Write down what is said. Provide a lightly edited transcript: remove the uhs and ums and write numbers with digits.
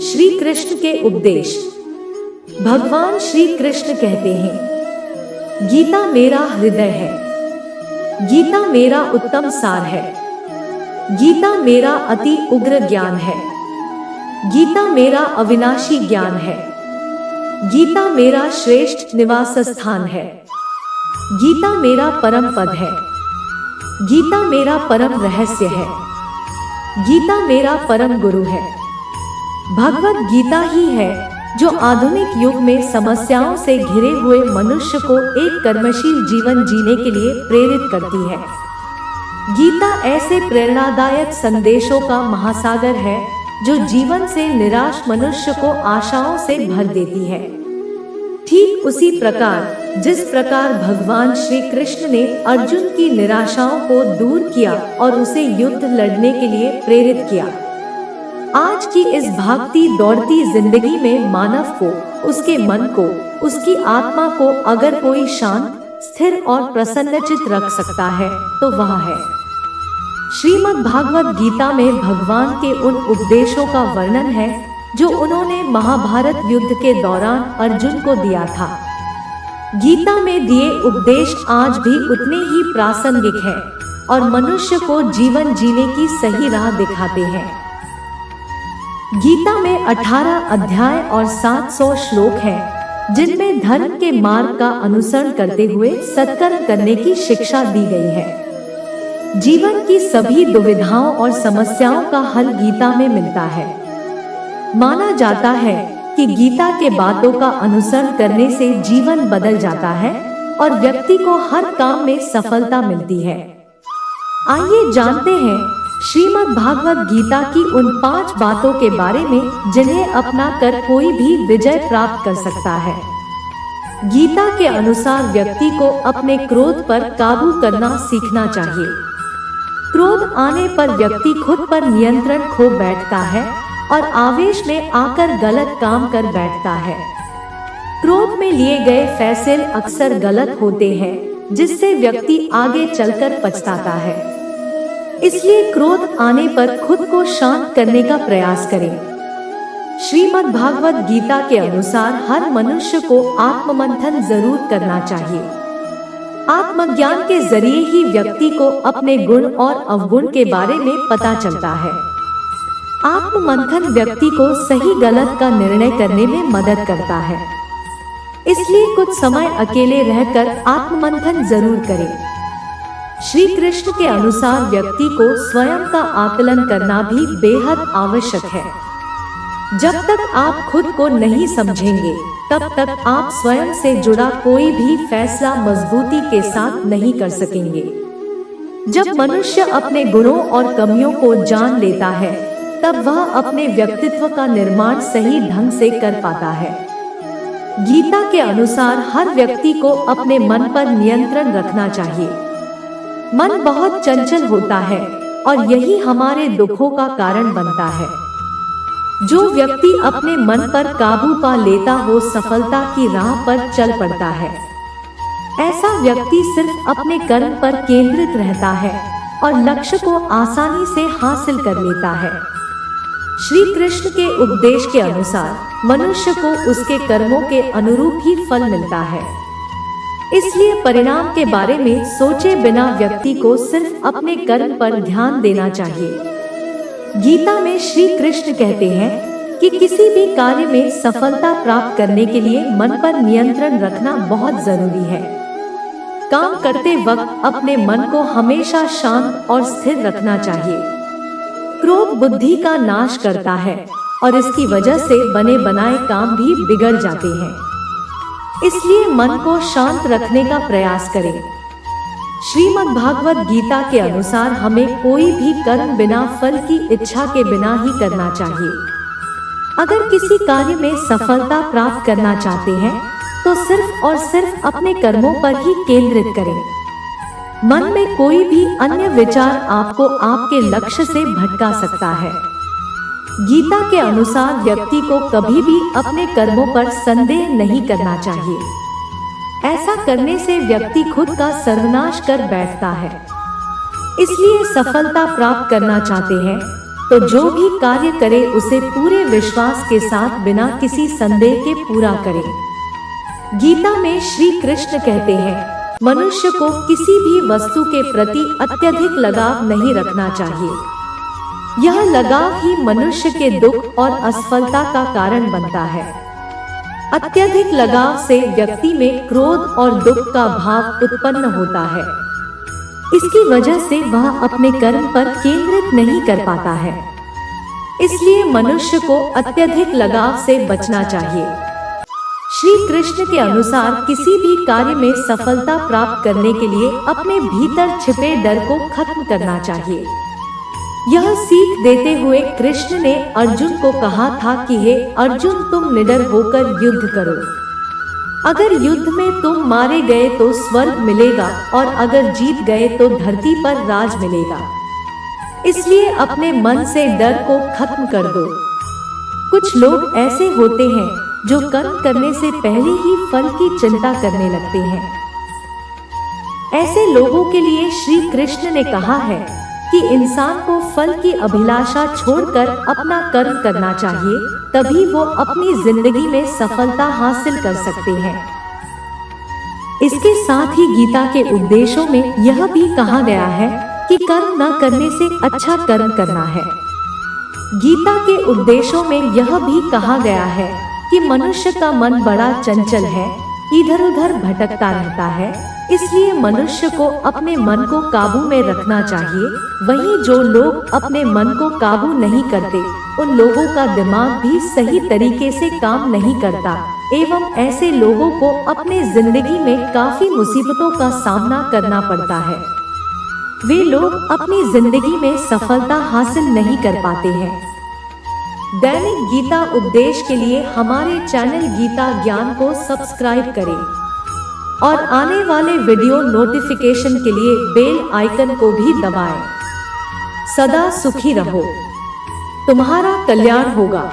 श्री कृष्ण के उपदेश। भगवान श्री कृष्ण कहते हैं, गीता मेरा हृदय है, गीता मेरा उत्तम सार है, गीता मेरा अति उग्र ज्ञान है, गीता मेरा अविनाशी ज्ञान है, गीता मेरा श्रेष्ठ निवास स्थान है, गीता मेरा परम पद है, गीता मेरा परम रहस्य है, गीता मेरा परम गुरु है। भगवत गीता ही है जो आधुनिक युग में समस्याओं से घिरे हुए मनुष्य को एक कर्मशील जीवन जीने के लिए प्रेरित करती है। गीता ऐसे प्रेरणादायक संदेशों का महासागर है जो जीवन से निराश मनुष्य को आशाओं से भर देती है। ठीक उसी प्रकार जिस प्रकार भगवान श्री कृष्ण ने अर्जुन की निराशाओं को दूर किया और उसे युद्ध लड़ने के लिए प्रेरित किया, आज की इस भागती दौड़ती जिंदगी में मानव को, उसके मन को, उसकी आत्मा को अगर कोई शांत, स्थिर और प्रसन्नचित रख सकता है तो वह है। श्रीमद् भागवत गीता में भगवान के उन उपदेशों का वर्णन है जो उन्होंने महाभारत युद्ध के दौरान अर्जुन को दिया था। गीता में दिए उपदेश आज भी उतने ही प्रासंगिक हैं और मनुष्य को जीवन जीने की सही राह दिखाते हैं। गीता में 18 अध्याय और 700 श्लोक हैं, जिनमें धर्म के मार्ग का अनुसरण करते हुए सत्कर्म करने की शिक्षा दी गई है। जीवन की सभी दुविधाओं और समस्याओं का हल गीता में मिलता है। माना जाता है कि गीता के बातों का अनुसरण करने से जीवन बदल जाता है और व्यक्ति को हर काम में सफलता मिलती है। आइए जानते हैं श्रीमद् भागवत गीता की उन 5 बातों के बारे में जिन्हें अपना कर कोई भी विजय प्राप्त कर सकता है। गीता के अनुसार व्यक्ति को अपने क्रोध पर काबू करना सीखना चाहिए। क्रोध आने पर व्यक्ति खुद पर नियंत्रण खो बैठता है और आवेश में आकर गलत काम कर बैठता है। क्रोध में लिए गए फैसले अक्सर गलत होते हैं, जिससे व्यक्ति आगे चलकर पछताता है। इसलिए क्रोध आने पर खुद को शांत करने का प्रयास करें। श्रीमद् भागवत गीता के अनुसार हर मनुष्य को आत्ममंथन जरूर करना चाहिए। आत्मज्ञान के जरिए ही व्यक्ति को अपने गुण और अवगुण के बारे में पता चलता है। आत्ममंथन व्यक्ति को सही गलत का निर्णय करने में मदद करता है। इसलिए कुछ समय अकेले रहकर आत्ममंथन जरूर करें। श्री कृष्ण के अनुसार व्यक्ति को स्वयं का आकलन करना भी बेहद आवश्यक है। जब तक आप खुद को नहीं समझेंगे, तब तक आप स्वयं से जुड़ा कोई भी फैसला मजबूती के साथ नहीं कर सकेंगे। जब मनुष्य अपने गुणों और कमियों को जान लेता है, तब वह अपने व्यक्तित्व का निर्माण सही ढंग से कर पाता है। गीता के अनुसार हर व्यक्ति को अपने मन पर नियंत्रण रखना चाहिए। मन बहुत चंचल होता है और यही हमारे दुखों का कारण बनता है। जो व्यक्ति अपने मन पर काबू पा लेता वो सफलता की राह पर चल पड़ता है। ऐसा व्यक्ति सिर्फ अपने कर्म पर केंद्रित रहता है और लक्ष्य को आसानी से हासिल कर लेता है। श्री कृष्ण के उपदेश के अनुसार मनुष्य को उसके कर्मों के अनुरूप ही फल मिलता है। इसलिए परिणाम के बारे में सोचे बिना व्यक्ति को सिर्फ अपने कर्म पर ध्यान देना चाहिए। गीता में श्री कृष्ण कहते हैं कि किसी भी कार्य में सफलता प्राप्त करने के लिए मन पर नियंत्रण रखना बहुत जरूरी है। काम करते वक्त अपने मन को हमेशा शांत और स्थिर रखना चाहिए। क्रोध बुद्धि का नाश करता है और इसकी वजह से बने बनाए काम भी बिगड़ जाते हैं। इसलिए मन को शांत रखने का प्रयास करें। श्रीमद् भागवत गीता के अनुसार हमें कोई भी कर्म बिना फल की इच्छा के बिना ही करना चाहिए। अगर किसी कार्य में सफलता प्राप्त करना चाहते हैं तो सिर्फ और सिर्फ अपने कर्मों पर ही केंद्रित करें। मन में कोई भी अन्य विचार आपको आपके लक्ष्य से भटका सकता है। गीता के अनुसार व्यक्ति को कभी भी अपने कर्मों पर संदेह नहीं करना चाहिए। ऐसा करने से व्यक्ति खुद का सर्वनाश कर बैठता है। इसलिए सफलता प्राप्त करना चाहते हैं तो जो भी कार्य करे उसे पूरे विश्वास के साथ बिना किसी संदेह के पूरा करे। गीता में श्री कृष्ण कहते हैं, मनुष्य को किसी भी वस्तु के प्रति अत्यधिक लगाव नहीं रखना चाहिए। यह लगाव ही मनुष्य के दुख और असफलता का कारण बनता है। अत्यधिक लगाव से व्यक्ति में क्रोध और दुख का भाव उत्पन्न होता है। इसकी वजह से वह अपने कर्म पर केंद्रित नहीं कर पाता है। इसलिए मनुष्य को अत्यधिक लगाव से बचना चाहिए। श्री कृष्ण के अनुसार किसी भी कार्य में सफलता प्राप्त करने के लिए अपने भीतर छिपे डर को खत्म करना चाहिए। यह सीख देते हुए कृष्ण ने अर्जुन को कहा था कि हे अर्जुन, तुम निडर होकर युद्ध करो। अगर युद्ध में तुम मारे गए तो स्वर्ग मिलेगा और अगर जीत गए तो धरती पर राज मिलेगा। इसलिए अपने मन से डर को खत्म कर दो। कुछ लोग ऐसे होते हैं जो कर्म करने से पहले ही फल की चिंता करने लगते हैं। ऐसे लोगों के लिए श्री कृष्ण ने कहा है कि इंसान को फल की अभिलाषा छोड़कर अपना कर्म करना चाहिए, तभी वो अपनी जिंदगी में सफलता हासिल कर सकते हैं। इसके साथ ही गीता के उपदेशों में यह भी कहा गया है कि कर्म न करने से अच्छा कर्म करना है। गीता के उपदेशों में यह भी कहा गया है कि मनुष्य का मन बड़ा चंचल है, इधर उधर भटकता रहता है। इसलिए मनुष्य को अपने मन को काबू में रखना चाहिए। वहीं जो लोग अपने मन को काबू नहीं करते, उन लोगों का दिमाग भी सही तरीके से काम नहीं करता एवं ऐसे लोगों को अपने जिंदगी में काफी मुसीबतों का सामना करना पड़ता है। वे लोग अपनी जिंदगी में सफलता हासिल नहीं कर पाते हैं। दैनिक गीता उपदेश के लिए हमारे चैनल गीता ज्ञान को सब्सक्राइब करें और आने वाले वीडियो नोटिफिकेशन के लिए बेल आइकन को भी दबाएं। सदा सुखी रहो, तुम्हारा कल्याण होगा।